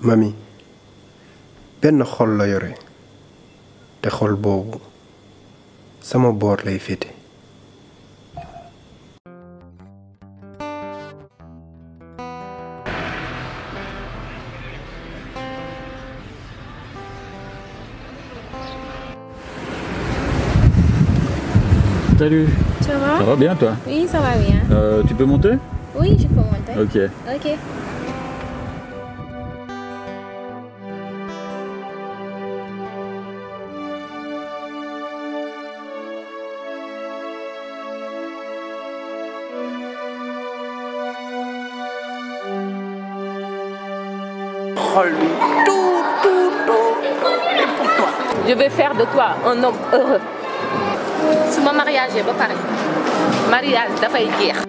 mami benn xol la yore te xol boobu sama boor lay féete. Salut. Ça va? Ça va bien toi? Oui, ça va bien. Tu peux monter? Oui, je peux monter. Ok. Ok. Je vais faire de toi un homme heureux. Si mon mariage est pas pareil, mariage dafay jeex.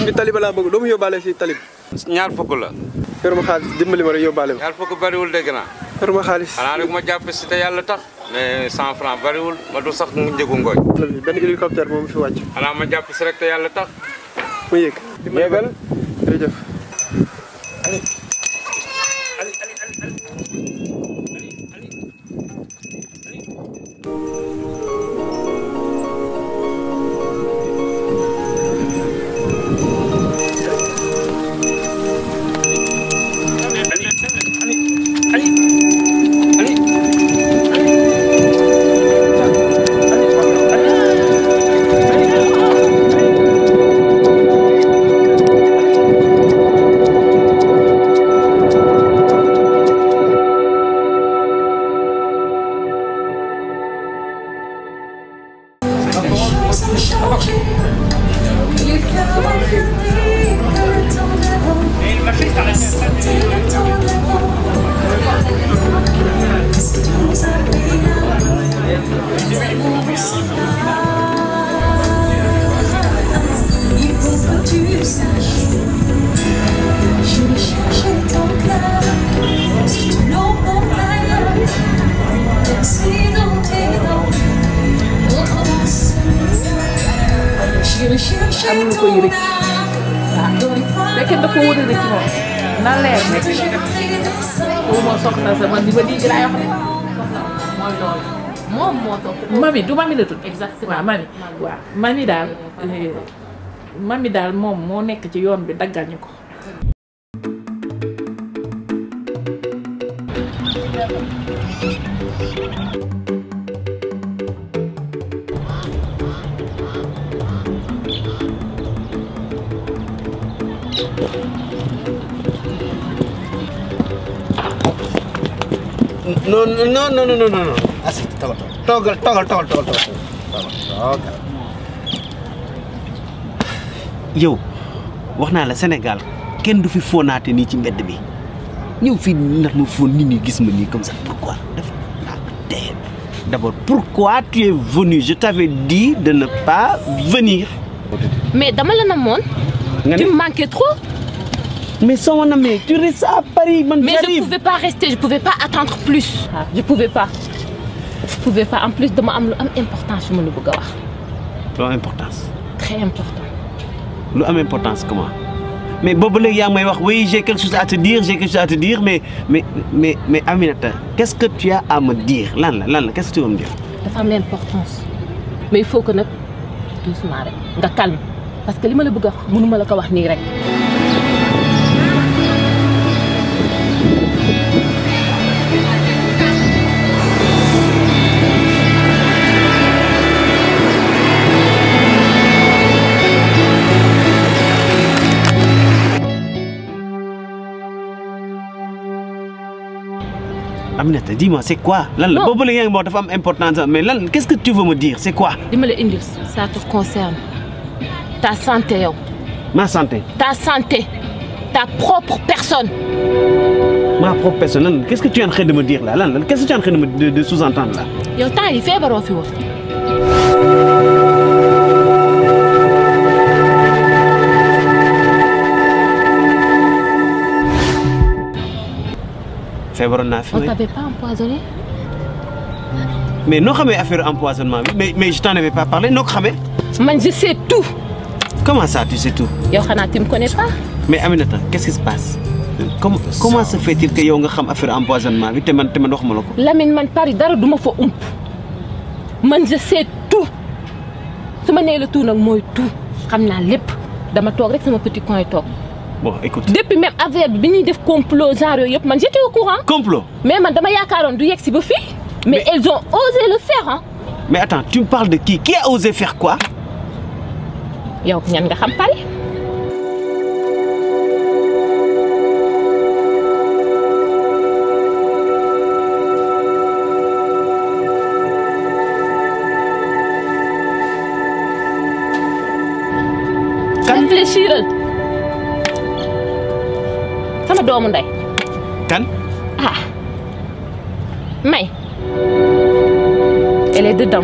sëñ bi taliba laa bëgg doo mu yóbbaale fii talib. ñaar fukk la. yoruma xaalis dimbali ma rek yóbbaale ma. ñaar fukk bariwul dégg naa. yoruma xaalis. xanaa rek ma jàpp si te yàlla tax. mais 100 francs bariwul ma du sax mu njëgu ngooñ. benn hélicoptère moom fi wàcc. xanaa ma jàpp si rek te yàlla tax. ma yéeg. yéegal. jërëjëf. amul ko yëre waaw fekkee dafa wóor a ci moom na leer nekk ko moo soxna sa man di ba di laa wax ne mooy loolu moom moo topp mami du mami la tudd exactement waaw mami waaw mami daal moom moo nekk ci yoon bi daggal ñu ko non. Assez, toggle. Yow wax naa la Sénégal kenn du fi foonaate nii ci mbedd bi ñëw fii ndax ma foon nit ñi gis ma nii comme ça pourquoi d'abord pourquoi tu es venu? Je t'avais dit de ne pas venir. mais dama la namoon. tu me manquais trop. Mais sans mon ami, tu restes à Paris, mais je ne pouvais pas rester, je ne pouvais pas attendre plus. Je ne pouvais pas. En plus de ma importance, je me le dis. Quelle importance? Très important. L'importance comment? Mais Bobo oui, j'ai quelque chose à te dire, mais Aminata, qu'est-ce que tu as à me dire? Lan, qu'est-ce que tu veux me dire? La femme a l'importance. Mais il faut que nous doucement, nga calme. Parce que ce que je veux dire, je ne peux pas le dire. Aminata, dis-moi, c'est quoi? Mais qu'est-ce que tu veux me dire? C'est quoi? Ça te concerne. Ta santé, Ma santé. Ta santé. Ta propre personne. Ma propre personne. Qu'est-ce que tu es en train de me dire là? Qu'est-ce que tu es en train de sous-entendre là? Yow temps yi feebaroo fi woon. Feebaroon naa fi. On t'avait pas empoisonné? Mais noo xamee affaire empoisonnement bi mais je t'en avais pas parlé noo ko xamee. Man je sais tout. Comment ça tu sais tout? Yow xanaa tu me connais pas? Mais Aminata qu'est-ce qui se passe? Comment se fait-il que yow nga xam affaire empoisonnement bi te man waxuma la ko. Lamine man Paris dara duma fa ump. Man je sais tout. su ma nee la tout nag mooy tout xam naa lépp dama toog rek sama petit coin toog. Bon écoute. Depuis même affaire bi ñuy def complot genre yooyu yëpp man j'étais au courant. Complot. Mais man dama yaakaaroon du yegg si ba fii. Mais elles ont osé le faire hein. Mais attends tu me parles de qui? Qui a osé faire quoi? Yow ñan nga xam Paris. Réfléchiral sama doomu ndey. Kan? Ah May. Elle est dedans.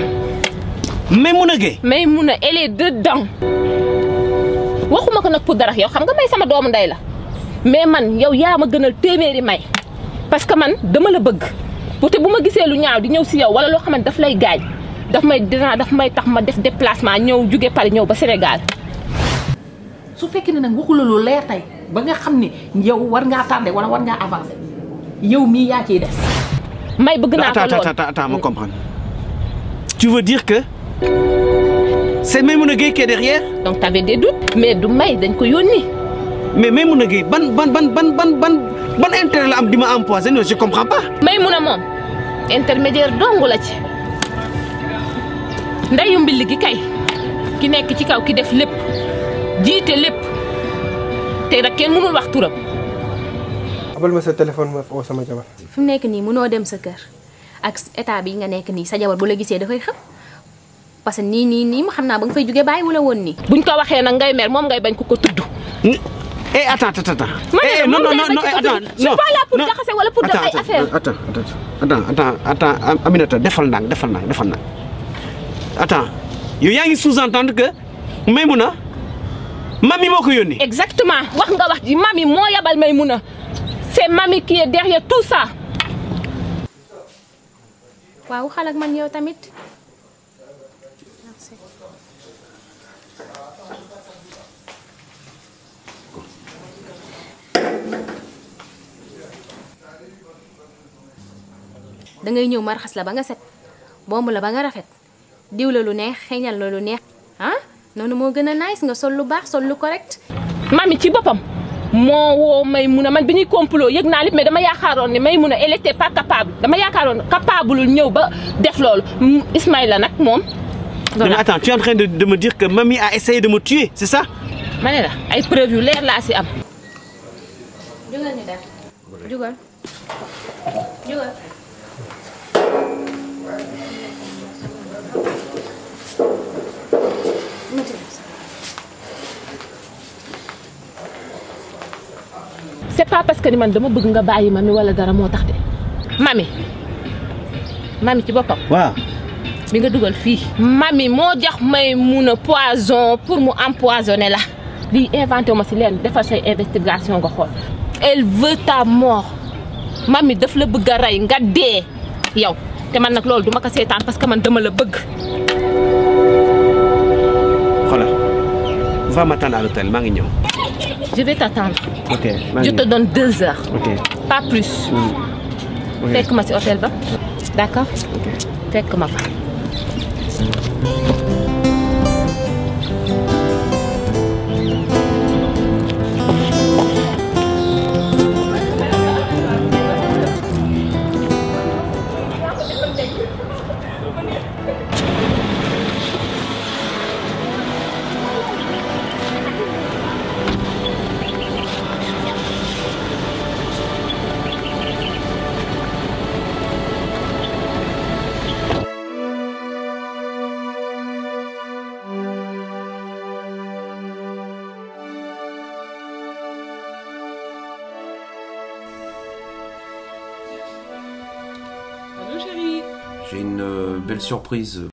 Maimouna Gueye. Maimouna elle est dedans. waxuma ko nag pour dara yow xam nga May sama doomu ndey la mais man yow yaa ma gënal téeméeri May parce que man dama la bëgg pour te bu ma gisee lu ñaaw di ñëw si yow wala loo xamante daf lay gaañ daf may tax ma def déplacement ñëw jóge Paris ñëw ba Sénégal. su fekkee ne nag waxu la lu leer tey ba nga xam ne yow war ngaa tardé wala war ngaa avancé yow mii yaa ciy des. May bëgg naa ko lool attends ma comprendre. Tu veux dire que c'est Maimouna Gueye qui est derrière? Donc t'avais des doutes mais du May dañ ko yónni. Mais Maimouna Gueye ban intérêt la am di ma empoisonner je comprends pas. Maimouna moom intermédiaire dong la ci ndeyu mbill gi kay ki nekk ci kaw ki def lépp. jiite lépp te nag kenn mënul wax turam. abal ma sa téléphone ma oo sama jabar. fi mu nekk nii mënoo dem sa kër ak état bi nga nekk nii sa jabar bu la gisee dafay xam parce que nii ma xam naa ba nga fay jógee bàyyi wala woon nii. buñ ko waxee nag ngay mer moom ngay bañ ko tudd. Attends. Non, je suis pas là pour jaxase wala pour def ay affaire. Attends Aminata defal ndànk. Attends yow yaa ngi sous-entendre que Maimouna Mami moo ko yónni. Exactement wax nga wax ji Mami moo yabal Maimouna c'est Mami qui est derrière tout ça. waaw xal ak man yow tamit. da ngay ñëw ma raxas la ba nga set bomb la ba nga rafet diw la lu neex xeeñal la lu neex ah noonu moo gën a nice nga sol lu baax sol lu correct. Mami ci boppam moo woo Maimouna man bi ñuy complot yëg naa lépp mais dama yaakaaroon ne Maimouna elle était pas capable dama yaakaaroon capable ñëw ba def loolu Ismaïla nag moom. Mais attends tu es en train de me dire que Mami a essayé de me tuer c'est ça? ma ne la ay preuves yu leer laa si am. jugal ñu def jugal. c'est pas parce que ni man dama bëgg nga bàyyi Mami wala dara moo tax de Mami ci boppam. waaw. bi nga dugal fii. Mami moo jox Maimouna poison pour mu empoisonner la. lii inventé ma si leen defal say investigation nga xool. elle veut ta mort Mami daf la bëgg a rey nga dee yow te man nag loolu duma ko seetaan parce que man dama la bëgg. xoolal va m'attendre à l'hôtel maa ngi ñëw. Je vais t'attendre. Ok. Je te donne 2 heures. Ok. Pas plus. Ok. Fekk ma ci hôtel ba. D'accord? Ok. Fekk ma fa. J'ai une belle surprise